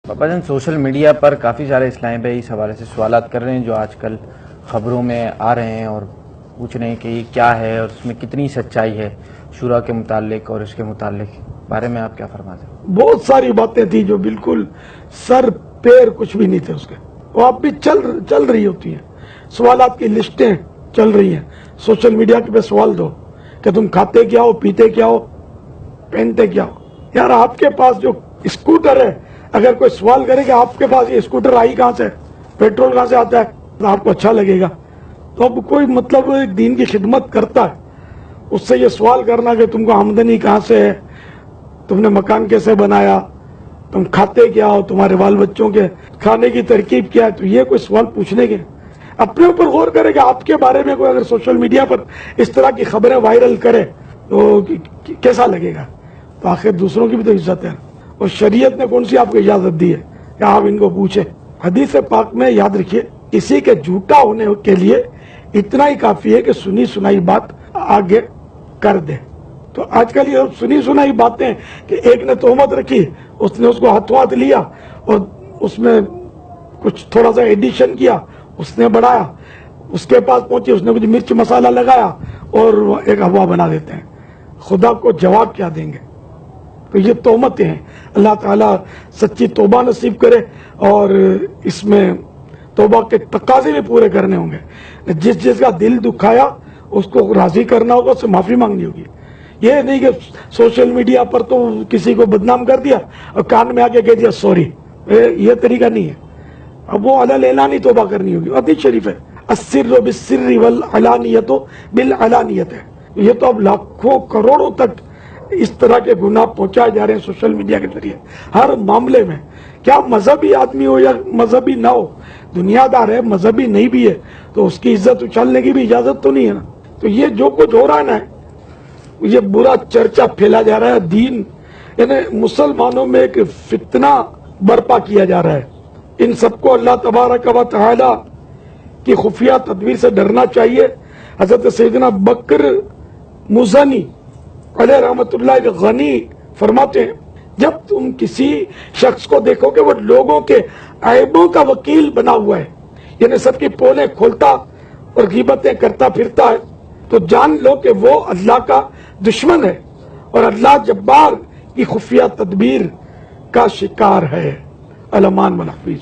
पापा जन social media पर काफ़ी सारे इस्लामी भाई इस हवाले से सवालात कर रहे हैं जो आजकल खबरों में आ रहे हैं और पूछ रहे हैं कि ये क्या है और उसमें कितनी सच्चाई है शुरा के मुतालिक और इसके मुतालिक बारे में आप क्या फरमाते हैं? बहुत सारी बातें थी जो बिल्कुल सर पैर कुछ भी नहीं थे उसके, वो अब भी चल रही होती हैं। सवालात की लिस्टें चल रही हैं। सोशल मीडिया पे सवाल दो कि तुम खाते क्या हो, पीते क्या हो, पहनते क्या हो। यार आपके पास जो स्कूटर है, अगर कोई सवाल करे कि आपके पास ये स्कूटर आई कहां से, पेट्रोल कहां से आता है, तो आपको अच्छा लगेगा। तो अब कोई मतलब एक दीन की खिदमत करता है, उससे ये सवाल करना कि तुमको आमदनी कहां से है, तुमने मकान कैसे बनाया, तुम खाते क्या हो, तुम्हारे बाल बच्चों के खाने की तरकीब क्या है, तो ये कोई सवाल पूछने के। अपने ऊपर गौर करे कि आपके बारे में कोई अगर सोशल मीडिया पर इस तरह की खबरें वायरल करे तो कैसा लगेगा। तो आखिर दूसरों की भी तो इज्जत है, और शरीयत ने कौन सी आपको इजाजत दी है कि आप इनको पूछे। हदीस पाक में याद रखिए, किसी के झूठा होने के लिए इतना ही काफी है कि सुनी सुनाई बात आगे कर दे। तो आजकल ये सुनी सुनाई बातें कि एक ने तोहमत रखी, उसने उसको हाथों हाथ लिया और उसमें कुछ थोड़ा सा एडिशन किया, उसने बढ़ाया, उसके पास पहुंची, उसने कुछ मिर्च मसाला लगाया और एक हवा बना देते हैं। खुदा को जवाब क्या देंगे। तो ये तोहमतें हैं। अल्लाह ताला सच्ची तौबा नसीब करे और इसमें तौबा के तकाजे भी पूरे करने होंगे। जिस जिसका दिल दुखाया उसको राजी करना होगा, उससे माफी मांगनी होगी। ये नहीं कि सोशल मीडिया पर तो किसी को बदनाम कर दिया और कान में आके कह दिया सॉरी, ये तरीका नहीं है। अब वो अलल एलानी तौबा करनी होगी। हदीस शरीफ है, अस्सिर्रु बिस्सिर्रि वल अलानियतु बिल अलानियत है। ये तो अब लाखों करोड़ों तक इस तरह के गुनाह पहुंचाए जा रहे हैं सोशल मीडिया के जरिए हर मामले में। क्या मजहबी आदमी हो या मजहबी ना हो, दुनियादार है, मजहबी नहीं भी है, तो उसकी इज्जत उछालने की भी इजाजत तो नहीं है ना। तो ये जो कुछ हो रहा है ना, ये बुरा चर्चा फैला जा रहा है। दीन यानी मुसलमानों में एक फितना बर्पा किया जा रहा है। इन सबको अल्लाह तबारक व तआला की खुफिया तदबीर से डरना चाहिए। हजरत सैयदना बकर मुज़नी अलैहि रहमतुल्लाह गनी फरमाते हैं, जब तुम किसी शख्स को देखो कि वो लोगों के ऐबों का वकील बना हुआ है, यानी सबकी पोलें खोलता और गीबतें करता फिरता है, तो जान लो कि वो अल्लाह का दुश्मन है और अल्लाह जब्बार की खुफिया तदबीर का शिकार है। अलमान वल हफीज।